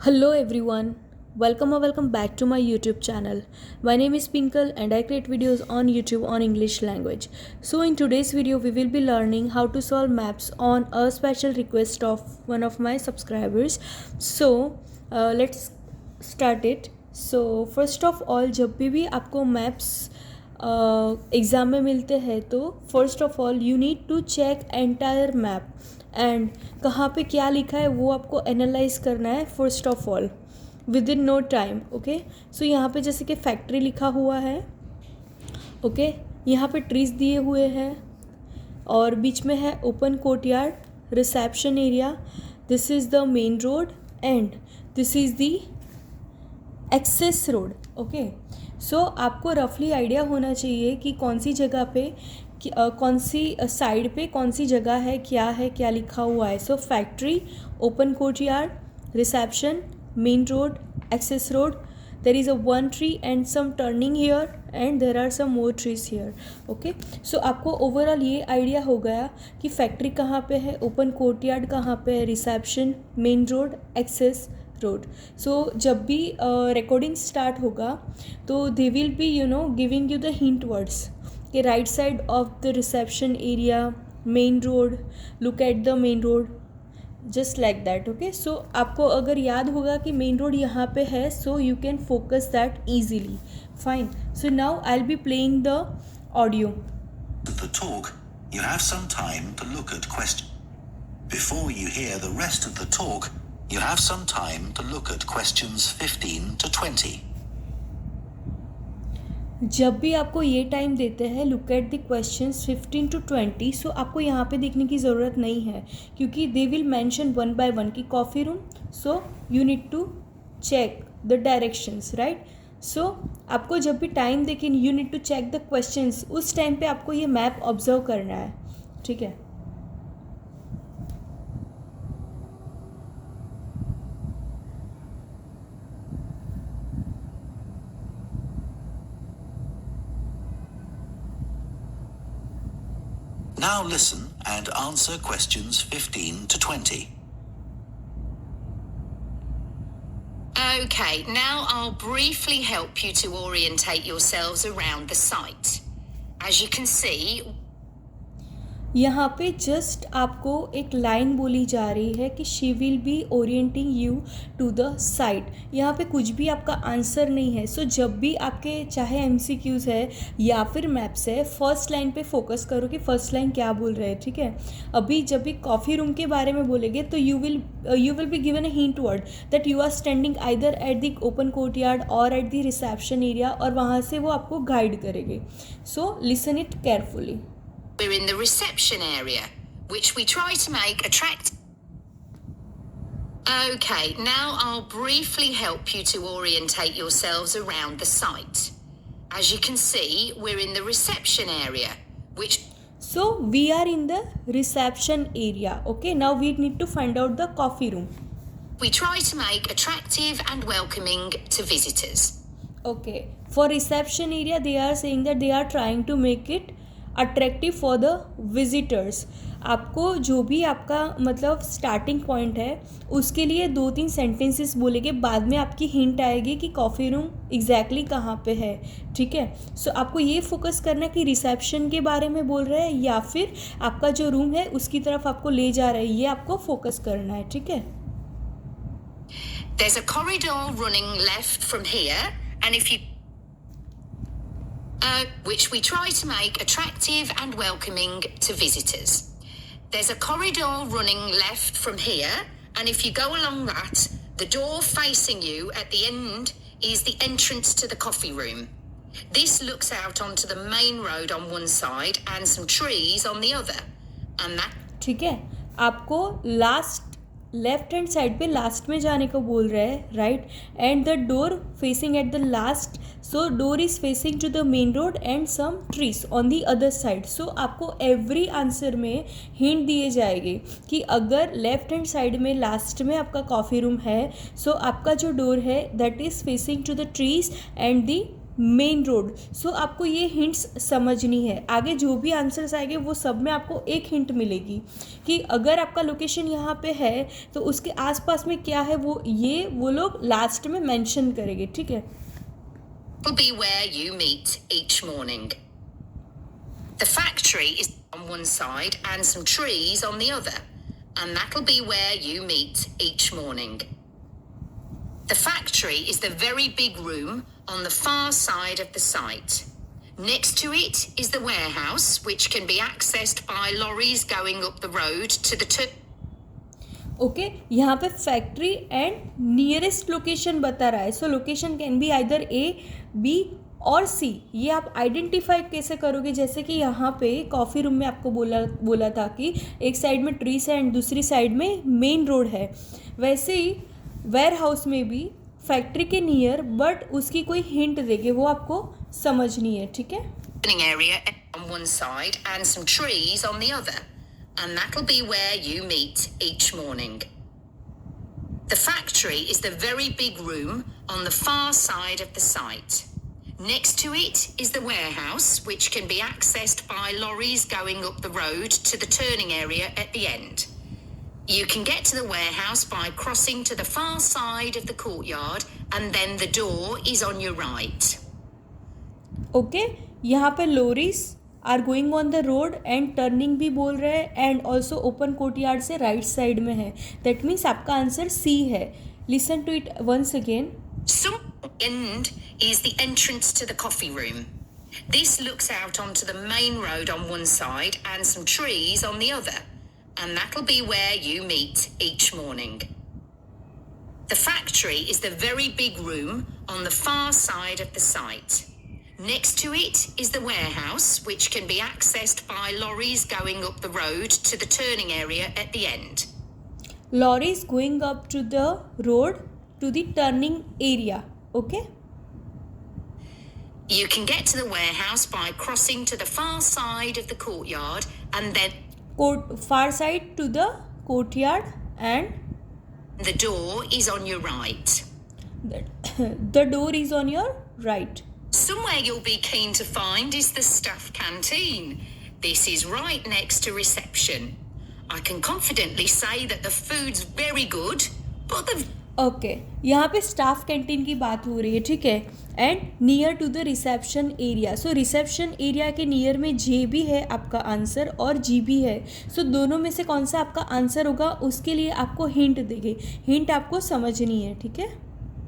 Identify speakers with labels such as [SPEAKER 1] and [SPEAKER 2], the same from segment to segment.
[SPEAKER 1] Hello everyone. Welcome back to my YouTube channel. My name is Pinkal and I create videos on YouTube on English language. So in today's video we will be learning how to solve maps on a special request of one of my subscribers. Let's start it. So first of all जब भी आपको maps exam में मिलते हैं तो first of all you need to check entire map and कहाँ पे क्या लिखा है वो आपको एनालाइज करना है first of all within no time. Okay, so यहाँ पे जैसे कि फैक्ट्री लिखा हुआ है. ओके, यहाँ पे ट्रीज दिए हुए हैं और बीच में है open courtyard, reception area. This is the main road and this is the access road. Okay, so आपको रफली आइडिया होना चाहिए कि कौन सी जगह पे कौन सी साइड पे कौन सी जगह है, क्या लिखा हुआ है. So factory, open courtyard, reception, main road, access road. There is a one tree and some turning here and there are some more trees here. Okay, so आपको ओवरऑल ये आइडिया हो गया कि फैक्ट्री कहाँ पे है, ओपन कोर्टयार्ड कहाँ पे है, reception, main road, access road. So जब भी रिकॉर्डिंग स्टार्ट होगा तो they will be giving you the hint words कि right side of the reception area, main road, look at the main road, just like that. Okay, so आपको अगर याद होगा कि मेन रोड यहाँ पे है so you can focus that easily. Fine, so now I will be playing the audio.
[SPEAKER 2] The talk, you have some time to look at question. Before you hear the rest of the talk, you have some time to look at questions 15 to 20.
[SPEAKER 1] जब भी आपको ये time देते हैं look at the questions 15 to 20, so आपको यहाँ पे देखने की ज़रूरत नहीं है क्योंकि they will mention one by one की coffee room. So you need to check the directions, right. So आपको जब भी टाइम देखें you need to check the questions. उस टाइम पे आपको ये मैप ऑब्जर्व करना है, ठीक है.
[SPEAKER 2] Now listen and answer questions 15 to 20.
[SPEAKER 3] Okay, now I'll briefly help you to orientate yourselves around the site. As you can see,
[SPEAKER 1] यहाँ पे जस्ट आपको एक लाइन बोली जा रही है कि she will be orienting you to the site. यहाँ पे कुछ भी आपका आंसर नहीं है. सो जब भी आपके चाहे MCQs है या फिर मैप्स है, फर्स्ट लाइन पे फोकस करो कि फर्स्ट लाइन क्या बोल रहे हैं, ठीक है. अभी जब भी कॉफ़ी रूम के बारे में बोलेंगे तो you will be given a hint word that you are standing either at the open courtyard और एट द रिसेप्शन एरिया और वहाँ से वो आपको गाइड करेंगे. So listen it carefully.
[SPEAKER 3] we're in the reception area, which we try to make attractive. Okay, now I'll briefly help you to orientate yourselves around the site. As you can see, we're in the reception area, which...
[SPEAKER 1] So we are in the reception area. Okay, now we need to find out the coffee room.
[SPEAKER 3] we try to make attractive and welcoming to visitors.
[SPEAKER 1] Okay, for reception area they are saying that they are trying to make it attractive for the visitors. आपको जो भी आपका मतलब starting point है उसके लिए 2-3 sentences बोलेंगे, बाद में आपकी हिंट आएगी कि कॉफ़ी रूम एग्जैक्टली कहाँ पे है, ठीक है. सो आपको ये फोकस करना है कि रिसेप्शन के बारे में बोल रहे हैं या फिर आपका जो रूम है उसकी तरफ आपको ले जा रहा है, ये आपको फोकस करना है, ठीक है.
[SPEAKER 3] There's a corridor running left from here, and if you which we try to make attractive and welcoming to visitors. There's a corridor running left from here, and if you go along that, the door facing you at the end is the entrance to the coffee room. This looks out onto the main road on one side and some trees on the other. And that...
[SPEAKER 1] ठीक है, आपको last left hand side पे last में जाने को बोल रहा है, right. And the door facing at the last, so door is facing to the main road and some trees on the other side. So आपको एवरी आंसर में hint दिए जाएंगे कि अगर लेफ्ट हैंड साइड में लास्ट में आपका coffee room है सो आपका जो डोर है that is facing to the trees and the main road. So आपको ये हिंट्स समझनी है। आगे जो भी आंसर्स आएंगे वो सब में आपको एक हिंट मिलेगी कि अगर आपका लोकेशन यहाँ पे है तो उसके आसपास में क्या है वो लोग लास्ट में मेंशन करेंगे, ठीक है।
[SPEAKER 3] Will be where you meet each morning. The factory is on one side and some trees on the other, and that'll be where you meet each morning. The factory is the very big room on the far side of the site. Next to it is the warehouse, which can be accessed by lorries going up the road to the
[SPEAKER 1] okay यहाँ पे factory and nearest location बता रहा है। So location can be either A, B और C. ये आप identify कैसे करोगे, जैसे कि यहाँ पे कॉफ़ी रूम में आपको बोला था कि एक साइड में ट्रीज है एंड दूसरी साइड में मेन रोड है, वैसे ही वेयर हाउस में भी फैक्ट्री के नियर बट उसकी कोई हिंट देंगे, वो आपको समझनी है, ठीक है।
[SPEAKER 3] area on one side and some trees on the other, and that'll be where you meet each morning. The factory is the very big room on the far side of the site. Next to it is the warehouse, which can be accessed by lorries going up the road to the turning area at the end. You can get to the warehouse by crossing to the far side of the courtyard, and then the door is on your right.
[SPEAKER 1] Okay यहाँ पे lorries are going on the road and turning भी बोल रहे हैं and also open courtyard से right side में है। That means आपका आंसर सी है। Listen to it once again.
[SPEAKER 3] Some end is the entrance to the coffee room. This looks out onto the main road on one side and some trees on the other, and that'll be where you meet each morning. The factory is the very big room on the far side of the site. Next to it is the warehouse, which can be accessed by lorries going up the road to the turning area at the end.
[SPEAKER 1] Lorries going up to the road to the turning area. Okay.
[SPEAKER 3] You can get to the warehouse by crossing to the far side of the courtyard and then
[SPEAKER 1] far side to the courtyard and
[SPEAKER 3] the door is on your right.
[SPEAKER 1] The door is on your right.
[SPEAKER 3] Somewhere you'll be keen to find is the staff canteen. This is right next to reception. I can confidently say that the food's very good, but the
[SPEAKER 1] okay यहाँ पे staff canteen की बात हो रही है, ठीक है। And near to the reception area. So reception area के नियर में जे भी है आपका आंसर और जी भी है। सो दोनों में से कौन सा आपका आंसर होगा उसके लिए आपको हिंट देंगे। हिंट आपको समझनी है, ठीक है।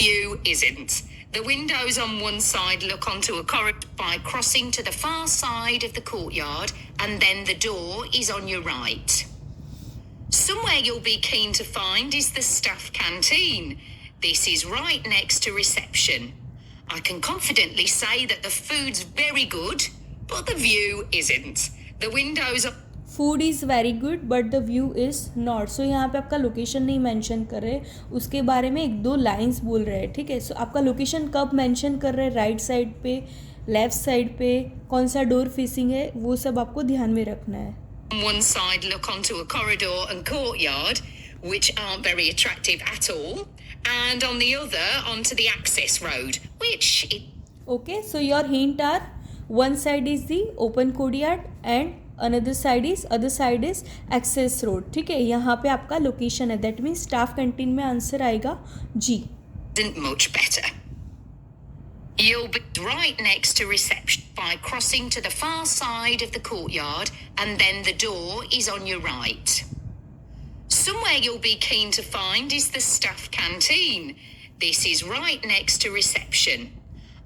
[SPEAKER 3] view isn't. The windows on one side look onto a corridor by crossing to the far side of the courtyard, and then the door is on your right. Somewhere you'll be keen to find is the staff canteen. This is right next to reception. I can confidently say that the food's very good, but the view isn't. The windows are
[SPEAKER 1] food is very good but the view is not. So यहाँ पे आपका location नहीं mention कर रहे, उसके बारे में एक दो लाइंस बोल रहे हैं, ठीक है। सो आपका लोकेशन कब मेंशन कर रहे हैं, राइट साइड पे, लेफ्ट साइड पे, कौन सा डोर फेसिंग है, वो सब आपको ध्यान में रखना है।
[SPEAKER 3] on one side look onto a corridor and courtyard, which aren't very attractive at all, and on the other onto the access road, which
[SPEAKER 1] Okay, so your hint are one side is the open courtyard and another side is access road, ठीक है। यहाँ पे आपका location है, that means staff canteen में answer आएगा जी।
[SPEAKER 3] isn't much better. You'll be right next to reception by crossing to the far side of the courtyard, and then the door is on your right. Somewhere you'll be keen to find is the staff canteen. This is right next to reception.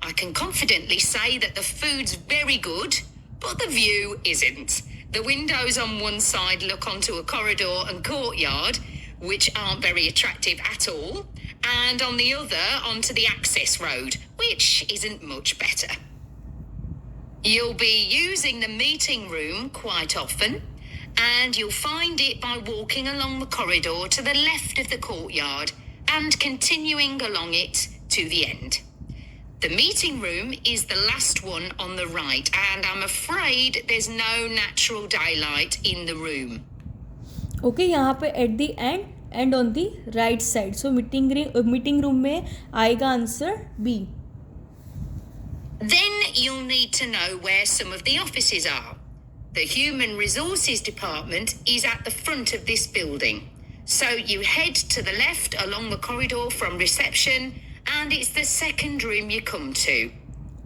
[SPEAKER 3] I can confidently say that the food's very good, but the view isn't. The windows on one side look onto a corridor and courtyard, which aren't very attractive at all, and on the other onto the access road, which isn't much better. You'll be using the meeting room quite often, and you'll find it by walking along the corridor to the left of the courtyard and continuing along it to the end. The meeting room is the last one on the right, and I'm afraid there's no natural daylight in the room.
[SPEAKER 1] Okay, यहाँ पे at the end and on the right side. So meeting room में आएगा answer B.
[SPEAKER 3] Then you'll need to know where some of the offices are. The Human Resources Department is at the front of this building. So you head to the left along the corridor from reception, and it's the second room you come to.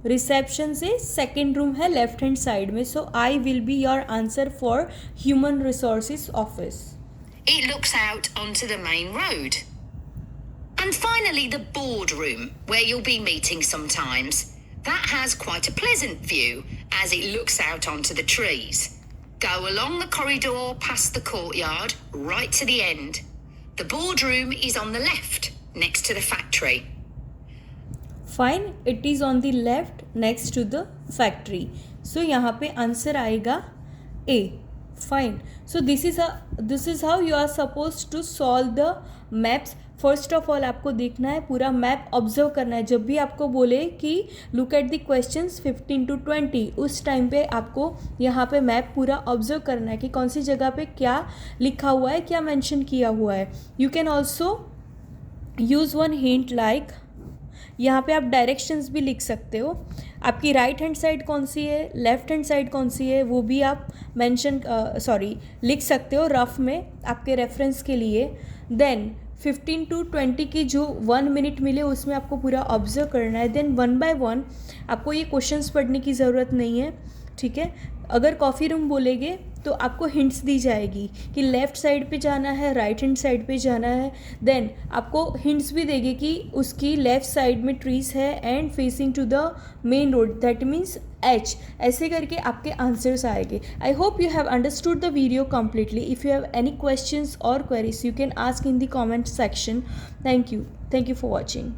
[SPEAKER 1] Reception से second room है left hand side में. So I will be your answer for human resources office.
[SPEAKER 3] It looks out onto the main road. And finally, the boardroom, where you'll be meeting sometimes. That has quite a pleasant view as it looks out onto the trees. Go along the corridor past the courtyard, right to the end. The boardroom is on the left, next to the factory.
[SPEAKER 1] Fine. It is on the left next to the factory. So यहाँ पे answer आएगा A. Fine. So this is how you are suppose to solve the maps. First of all आपको देखना है, पूरा map observe करना है. जब भी आपको बोले कि look at the questions 15 to 20, उस टाइम पे आपको यहाँ पे मैप पूरा ऑब्जर्व करना है कि कौन सी जगह पे क्या लिखा हुआ है, क्या मेंशन किया हुआ है. You can also use one hint like यहाँ पे आप डायरेक्शंस भी लिख सकते हो. आपकी राइट हैंड साइड कौन सी है, लेफ्ट हैंड साइड कौन सी है, वो भी आप लिख सकते हो रफ में आपके रेफरेंस के लिए. देन 15 to 20 की जो 1 मिनट मिले उसमें आपको पूरा ऑब्जर्व करना है. देन 1 by 1 आपको ये क्वेश्चंस पढ़ने की ज़रूरत नहीं है. ठीक है. अगर कॉफ़ी रूम बोलेंगे तो आपको हिंट्स दी जाएगी कि लेफ़्ट साइड पे जाना है, राइट हैंड साइड पे जाना है. देन आपको हिंट्स भी देंगे कि उसकी लेफ़्ट साइड में ट्रीज है and facing to the main road, that means H. ऐसे करके आपके आंसर्स आएंगे. I hope you have understood the video completely. If you have any questions और queries you can ask in the comment section. Thank you for watching.